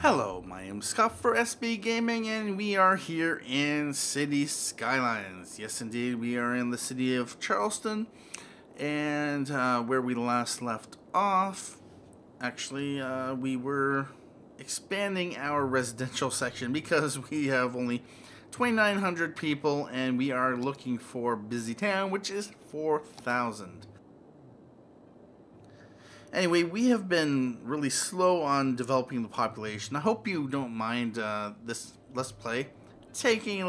Hello, my name is Scott for SB Gaming, and we are here in City Skylines. Yes, indeed, we are in the city of Charleston, and where we last left off, actually, we were expanding our residential section because we have only 2,900 people, and we are looking for Busy Town, which is 4,000. Anyway, we have been really slow on developing the population. I hope you don't mind this Let's Play taking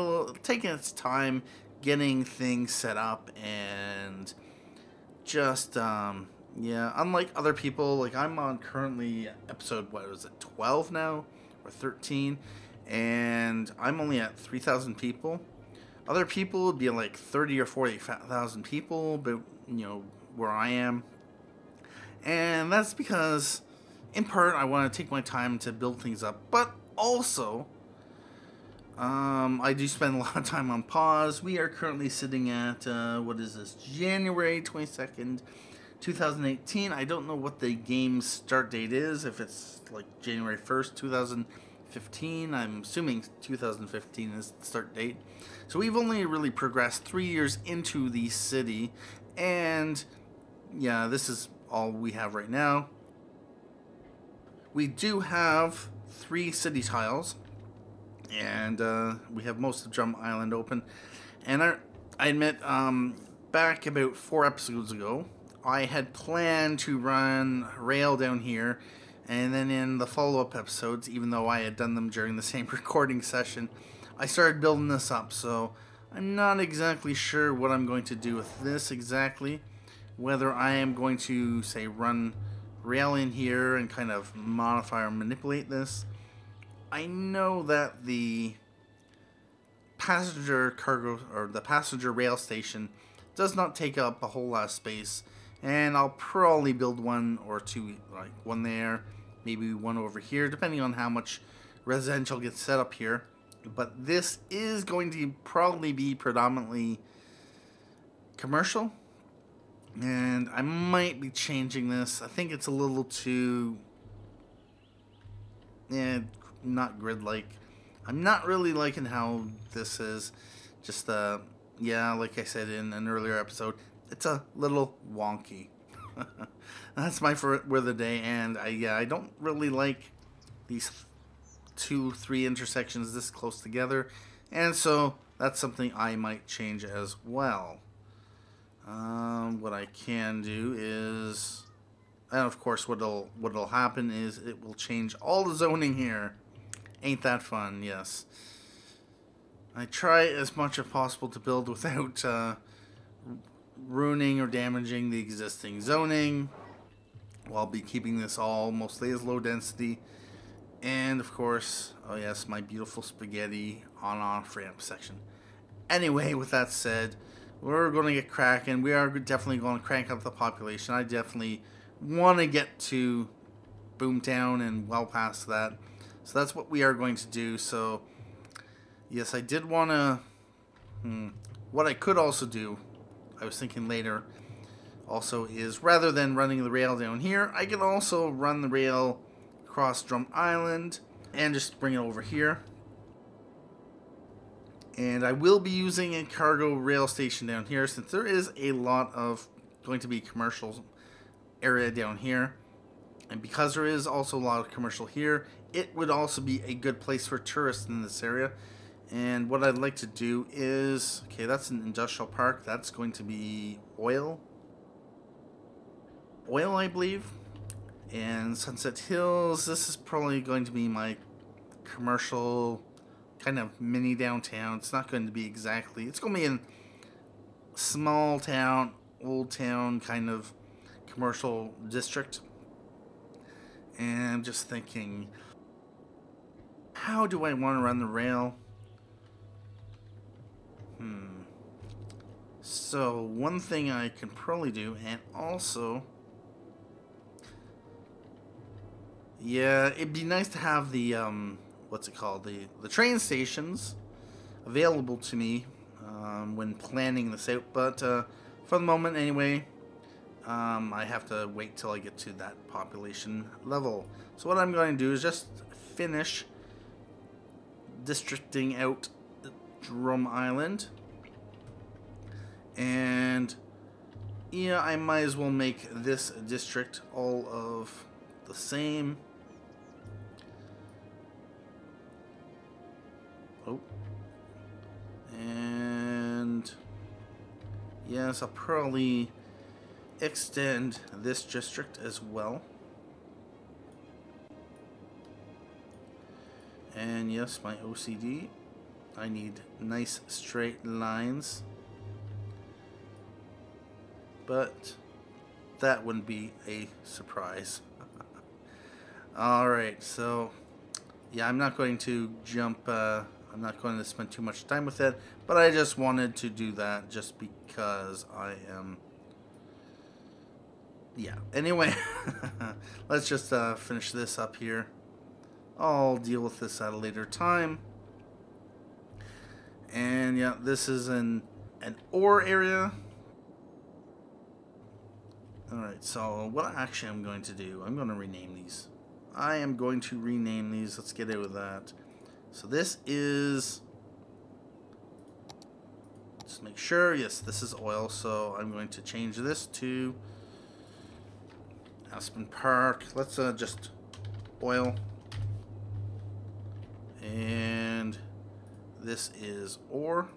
its time getting things set up, and just yeah, unlike other people, like I'm on currently episode, what was it, 12 now or 13, and I'm only at 3,000 people. Other people would be like 30 or 40,000 people, but you know where I am. And that's because, in part, I want to take my time to build things up, but also, I do spend a lot of time on pause. We are currently sitting at, what is this, January 22nd, 2018. I don't know what the game's start date is, if it's like January 1st, 2015. I'm assuming 2015 is the start date. So we've only really progressed 3 years into the city, and yeah, this is all we have right now. We do have 3 city tiles, and we have most of Drum Island open. And I admit, back about 4 episodes ago, I had planned to run rail down here, and then in the follow-up episodes, even though I had done them during the same recording session, I started building this up. So I'm not exactly sure what I'm going to do with this exactly. Whether I am going to, say, run rail in here and kind of modify or manipulate this. I know that the passenger cargo, or the passenger rail station, does not take up a whole lot of space, and I'll probably build 1 or 2, like one there, maybe 1 over here, depending on how much residential gets set up here. But this is going to probably be predominantly commercial. And I might be changing this. I think it's a little too, not grid-like. I'm not really liking how this is. Just, yeah, like I said in an earlier episode, it's a little wonky. That's my word of the day, and I don't really like these 2-3 intersections this close together, and so that's something I might change as well. What I can do is, and of course what'll happen is it will change all the zoning here. Ain't that fun? Yes. I try as much as possible to build without ruining or damaging the existing zoning, while be keeping this all mostly as low density. And of course, oh yes, my beautiful spaghetti on-off ramp section. Anyway, with that said, we're going to get cracking. We are definitely going to crank up the population. I definitely want to get to Boomtown and well past that. So that's what we are going to do. So, yes, I did want to... What I could also do, I was thinking later, also is rather than running the rail down here, I could also run the rail across Drum Island and just bring it over here. And I will be using a cargo rail station down here, since there is a lot of going to be commercial area down here. And because there is also a lot of commercial here, it would also be a good place for tourists in this area. And what I'd like to do is, okay, that's an industrial park. That's going to be oil, I believe. And Sunset Hills, this is probably going to be my commercial kind of mini downtown. It's not going to be exactly, it's going to be in small town, old town kind of commercial district. And I'm just thinking, how do I want to run the rail? So one thing I can probably do, and also, yeah, it'd be nice to have the what's it called, the train stations available to me when planning this out, but for the moment anyway, I have to wait till I get to that population level. So what I'm going to do is just finish districting out Drum Island. And yeah, I might as well make this district all of the same. Oh. And yes, I'll probably extend this district as well. And yes, my OCD. I need nice straight lines. But that wouldn't be a surprise. Alright, so yeah, I'm not going to jump, I'm not going to spend too much time with it, but I just wanted to do that just because I am, yeah. Anyway, let's just finish this up here. I'll deal with this at a later time. And yeah, this is an ore area. Alright, so what actually I'm going to do, I'm going to rename these. I am going to rename these. Let's get out of that. So this is, just make sure, yes, this is oil. So I'm going to change this to Aspen Park. Let's just oil. And this is ore.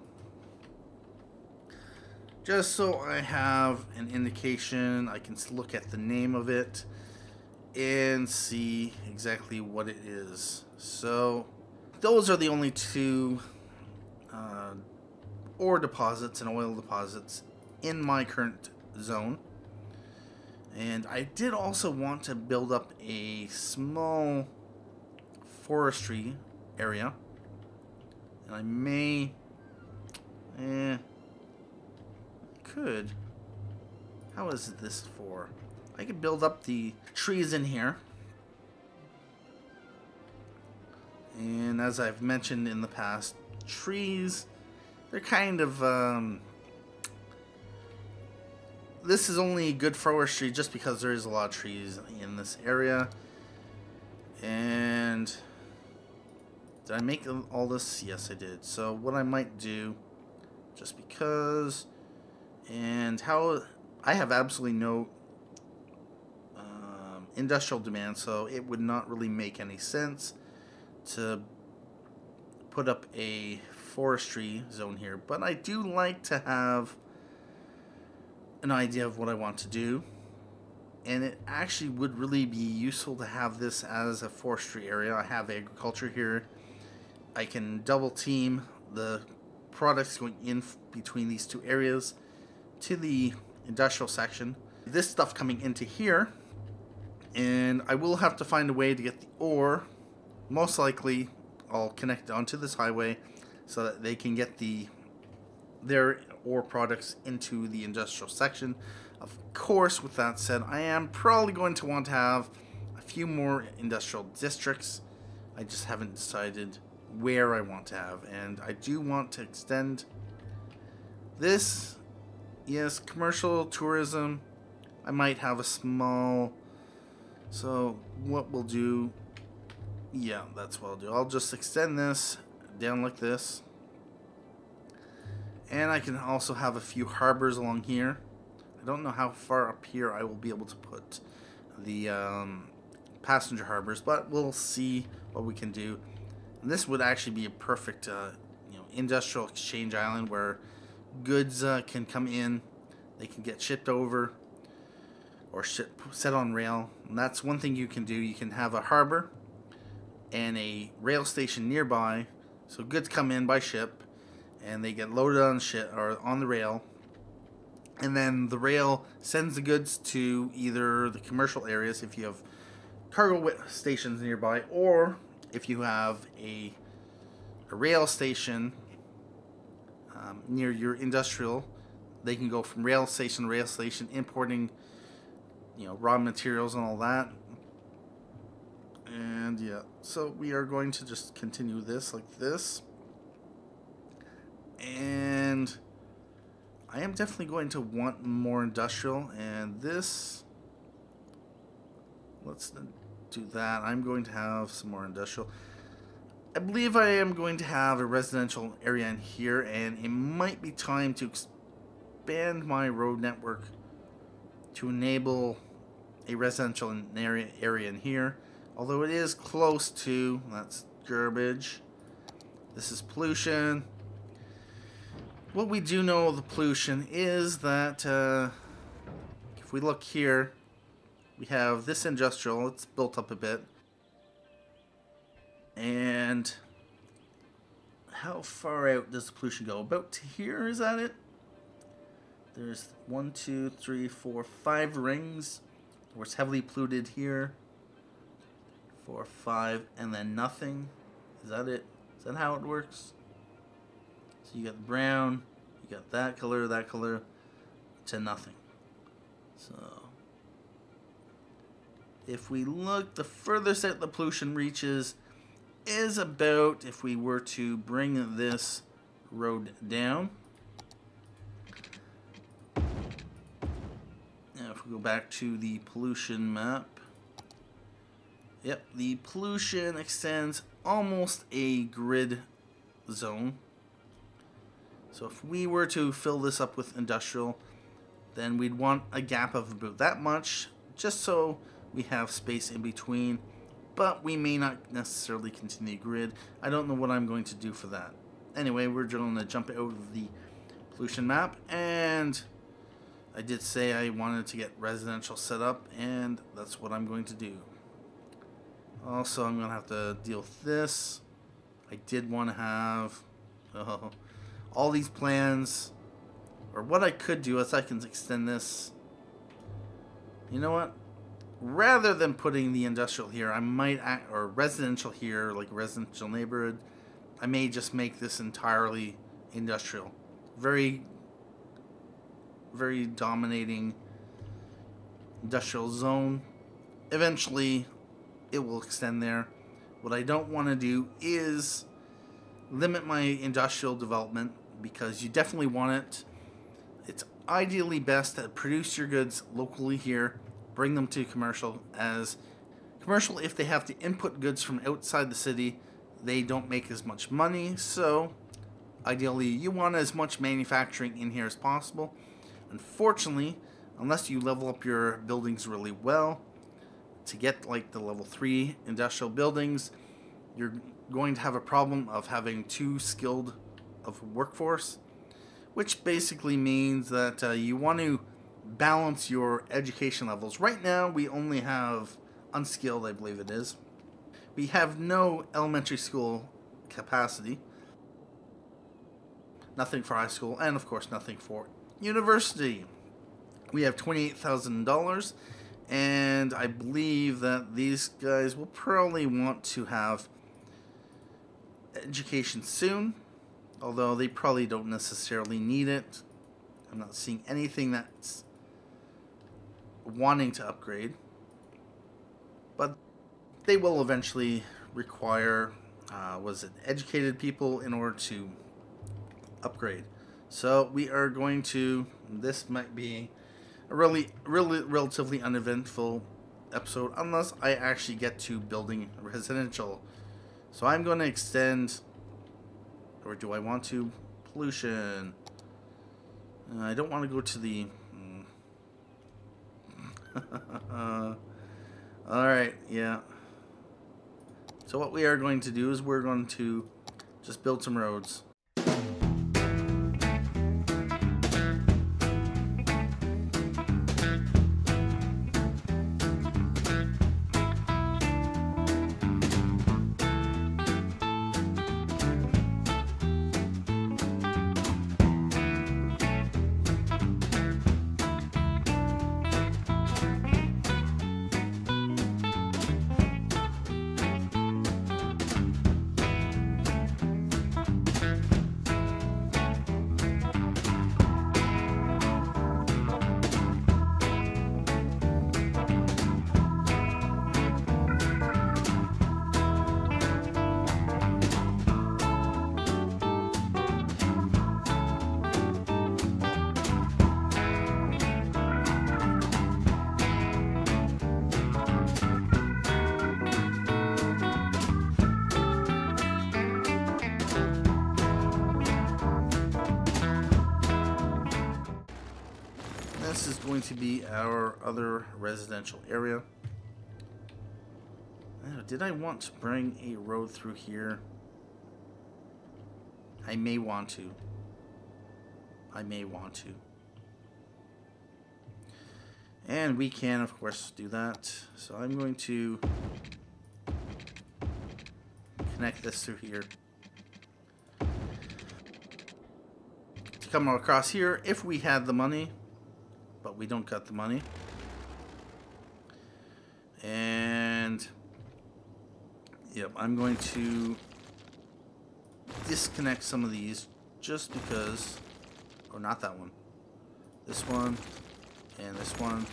Just so I have an indication, I can look at the name of it and see exactly what it is. So those are the only two ore deposits and oil deposits in my current zone. And I did also want to build up a small forestry area. And I may... could. How is this for? I could build up the trees in here. And as I've mentioned in the past, trees, they're kind of, this is only good forestry just because there is a lot of trees in this area. And did I make all this? Yes, I did. So what I might do, just because... And how I have absolutely no industrial demand, so it would not really make any sense to put up a forestry zone here. But I do like to have an idea of what I want to do, and it actually would really be useful to have this as a forestry area. I have agriculture here. I can double team the products going in between these two areas to the industrial section. This stuff coming into here, and I will have to find a way to get the ore. Most likely I'll connect onto this highway so that they can get their ore products into the industrial section. Of course, with that said, I am probably going to want to have a few more industrial districts. I just haven't decided where I want to have, and I do want to extend this. Yes, commercial tourism. I might have a small... So what we'll do... Yeah, that's what I'll do. I'll just extend this down like this. And I can also have a few harbors along here. I don't know how far up here I will be able to put the passenger harbors, but we'll see what we can do. And this would actually be a perfect industrial exchange island where goods can come in, they can get shipped over or set on rail. And that's one thing you can do. You can have a harbor and a rail station nearby, so goods come in by ship and they get loaded on ship or on the rail, and then the rail sends the goods to either the commercial areas if you have cargo stations nearby, or if you have a rail station near your industrial, they can go from rail station to rail station, importing raw materials and all that. And yeah, so we are going to just continue this like this, and I am definitely going to want more industrial, and this, let's do that. I'm going to have some more industrial. I believe I am going to have a residential area in here, and it might be time to expand my road network to enable a residential area in here. Although it is close to, that's garbage. This is pollution. What we do know of the pollution is that if we look here, we have this industrial. It's built up a bit. And how far out does the pollution go? About to here, is that it? There's 1, 2, 3, 4, 5 rings where it's heavily polluted here. 4, 5, and then nothing. Is that it? Is that how it works? So you got the brown, you got that color, to nothing. So if we look, the furthest out the pollution reaches is about, if we were to bring this road down. Now if we go back to the pollution map, yep, the pollution extends almost a grid zone. So if we were to fill this up with industrial, then we'd want a gap of about that much, just so we have space in between, but we may not necessarily continue grid. I don't know what I'm going to do for that. Anyway, we're going to jump out of the pollution map, and I did say I wanted to get residential set up, and that's what I'm going to do. Also, I'm going to have to deal with this. I did want to have all these plans, or what I could do is I can extend this. You know what? Rather than putting the industrial here, I might or residential here, like a residential neighborhood, I may just make this entirely industrial. Very, very dominating industrial zone. Eventually, it will extend there. What I don't want to do is limit my industrial development, because you definitely want it. It's ideally best to produce your goods locally here, bring them to commercial. As commercial, if they have to input goods from outside the city, they don't make as much money. So ideally, you want as much manufacturing in here as possible. Unfortunately, unless you level up your buildings really well, to get like the level 3 industrial buildings, you're going to have a problem of having too skilled of workforce, which basically means that you want to balance your education levels. Right now, we only have unskilled, I believe it is. We have no elementary school capacity, nothing for high school, and of course nothing for university. We have $28,000, and I believe that these guys will probably want to have education soon, although they probably don't necessarily need it. I'm not seeing anything that's wanting to upgrade, but they will eventually require educated people in order to upgrade. So we are going to, this might be a relatively uneventful episode unless I actually get to building residential. So I'm going to extend, or do I want to? Pollution. I don't want to go to the alright, yeah. So what we are going to do is we're going to just build some roads. going to be our other residential area. Did I want to bring a road through here? I may want to. I may want to. And we can, of course, do that. So I'm going to connect this through here. To come across here if we had the money. But we don't got the money. And yep, I'm going to disconnect some of these just because, or not that one, this one and this one.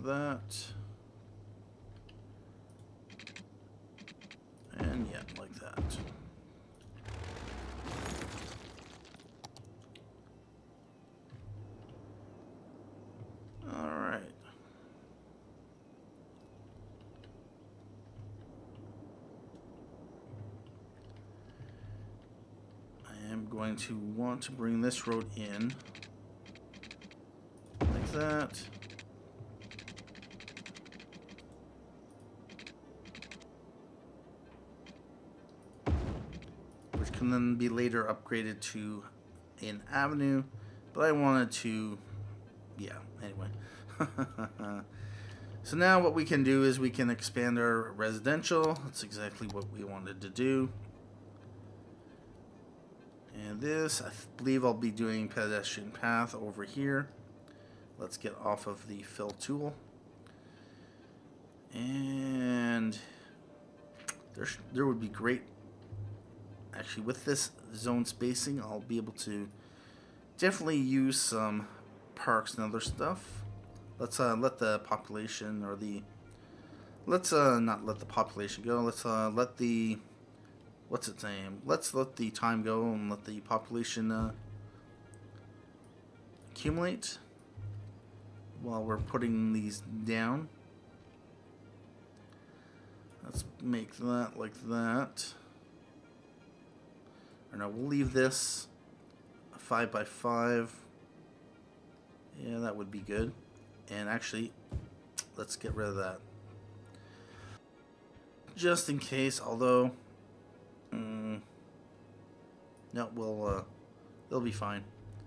That. And yeah, like that. All right. I am going to want to bring this road in like that. Can then be later upgraded to an avenue, but I wanted to, yeah, anyway. So now what we can do is we can expand our residential. That's exactly what we wanted to do. And this, I believe I'll be doing pedestrian path over here. Let's get off of the fill tool. And there would be great. Actually, with this zone spacing, I'll be able to definitely use some parks and other stuff. Let's let the population, or the, let's not let the population go. Let's let the, what's its name? Let's let the time go and let the population accumulate while we're putting these down. Let's make that like that. Or no, we'll leave this a 5 by 5. Yeah, that would be good. And actually, let's get rid of that. Just in case, although, no, it'll be fine.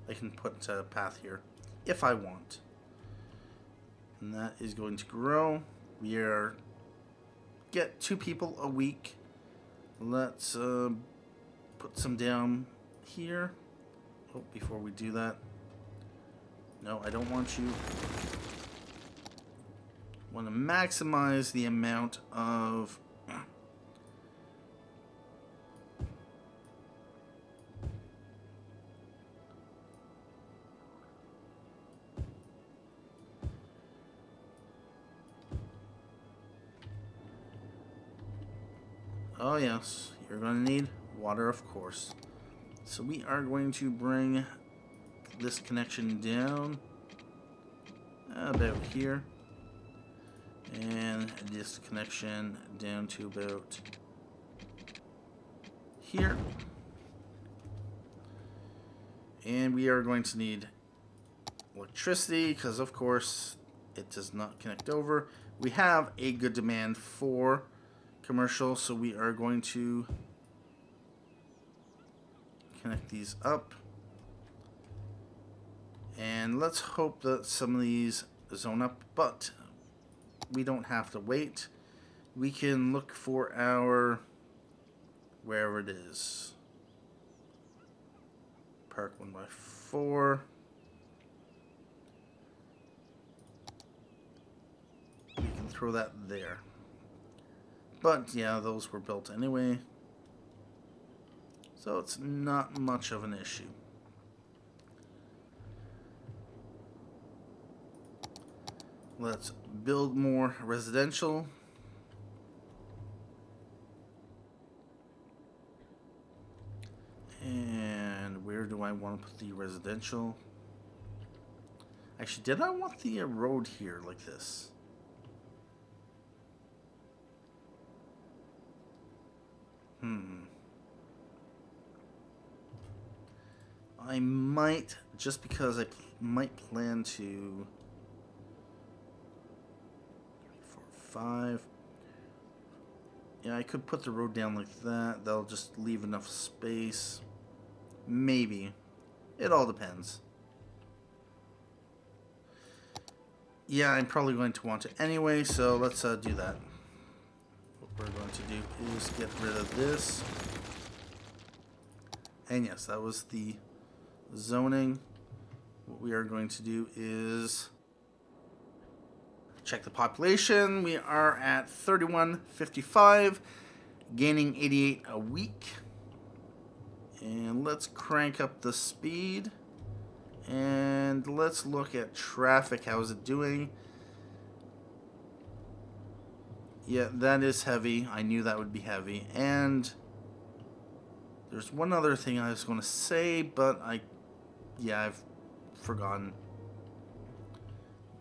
I can put a path here if I want. And that is going to grow. We are get 2 people a week. Let's put some down here. Oh, before we do that. No, I don't want you. Want to maximize the amount of oh yes, you're going to need water, of course. So we are going to bring this connection down about here, and this connection down to about here. And we are going to need electricity because, of course, it does not connect over. We have a good demand for commercial, so we are going to connect these up. And let's hope that some of these zone up, but we don't have to wait. We can look for our, wherever it is, park 1 by 4. We can throw that there. But yeah, those were built anyway, so it's not much of an issue. Let's build more residential. And where do I want to put the residential? Actually, did I want the road here like this? I might, just because I might plan to 4, 5. Yeah, I could put the road down like that. That'll just leave enough space. Maybe. It all depends. Yeah, I'm probably going to want to anyway, so let's do that. What we're going to do is get rid of this. And yes, that was the zoning. What we are going to do is check the population. We are at 3155, gaining 88 a week. And let's crank up the speed. And let's look at traffic. How is it doing? Yeah, that is heavy. I knew that would be heavy. And there's one other thing I was going to say, but I've forgotten.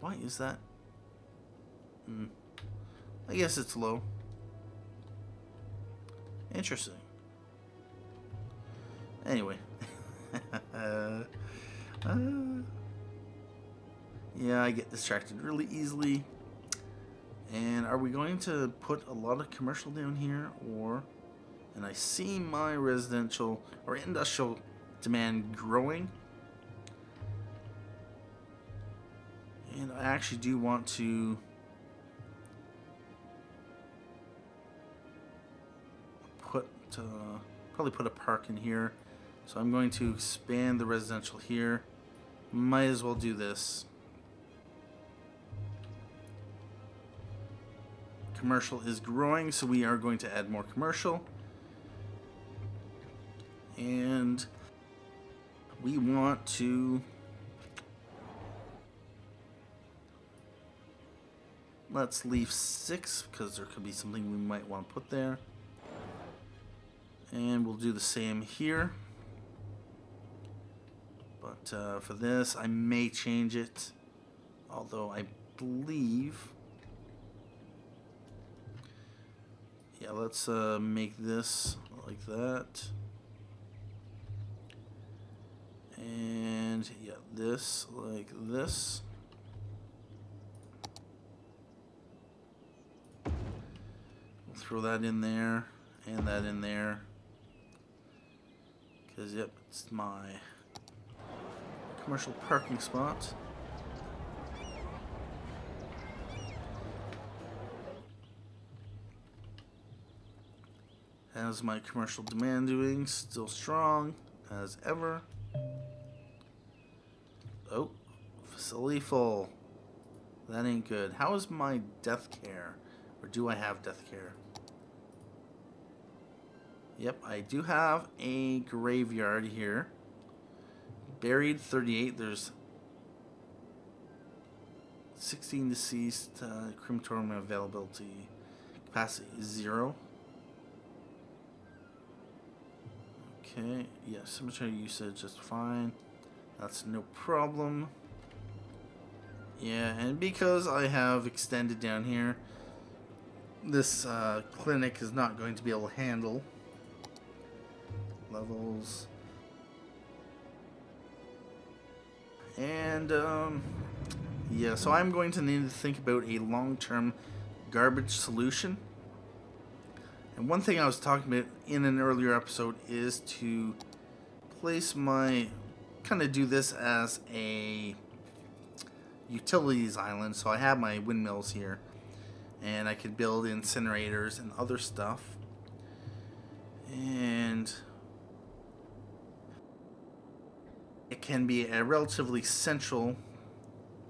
Why is that? I guess it's low. Interesting. Anyway. Yeah, I get distracted really easily. And are we going to put a lot of commercial down here, or... And I see my residential or industrial demand growing. And I actually do want to probably put a park in here. So I'm going to expand the residential here. Might as well do this. Commercial is growing, so we are going to add more commercial. And we want to... Let's leave 6, because there could be something we might want to put there. And we'll do the same here. But for this, I may change it. Although I believe... Yeah, let's make this like that. And yeah, this like this. We'll throw that in there and that in there. Because, yep, it's my commercial parking spot. How's my commercial demand doing? Still strong as ever. Oh, facility full. That ain't good. How is my death care? Or do I have death care? Yep, I do have a graveyard here. Buried 38. There's 16 deceased. Crematorium availability. Capacity 0. Okay, yeah, cemetery usage is fine. That's no problem. Yeah, and because I have extended down here, this clinic is not going to be able to handle levels. And, yeah, so I'm going to need to think about a long-term garbage solution. And one thing I was talking about in an earlier episode is to place my, kind of do this as a utilities island. So I have my windmills here, and I could build incinerators and other stuff. And it can be a relatively central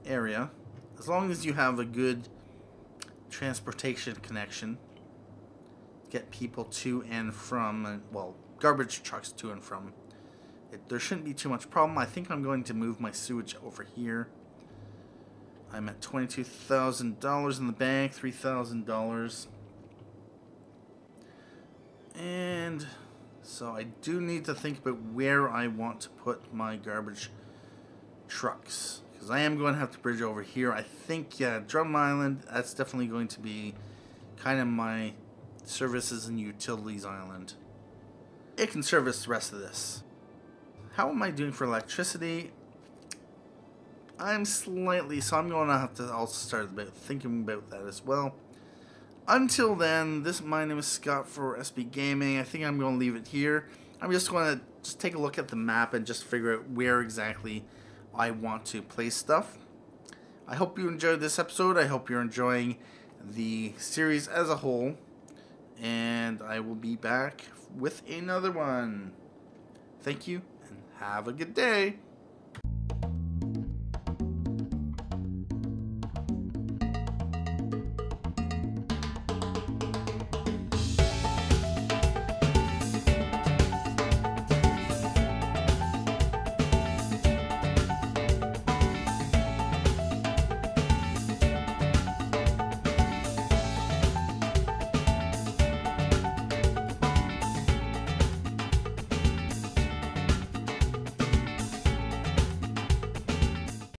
area, as long as you have a good transportation connection. Get people to and from, and well, garbage trucks to and from. There shouldn't be too much problem. I think I'm going to move my sewage over here. I'm at $22,000 in the bank, $3,000. And so I do need to think about where I want to put my garbage trucks, because I am going to have to bridge over here. I think, yeah, Drum Island, that's definitely going to be kind of my services and utilities island. It can service the rest of this. How am I doing for electricity? I'm slightly, so I'm going to have to also start thinking about that as well. Until then, my name is Scott for SB Gaming. I think I'm going to leave it here. I'm just going to take a look at the map and just figure out where exactly I want to place stuff. I hope you enjoyed this episode. I hope you're enjoying the series as a whole. And I will be back with another one. Thank you, and have a good day.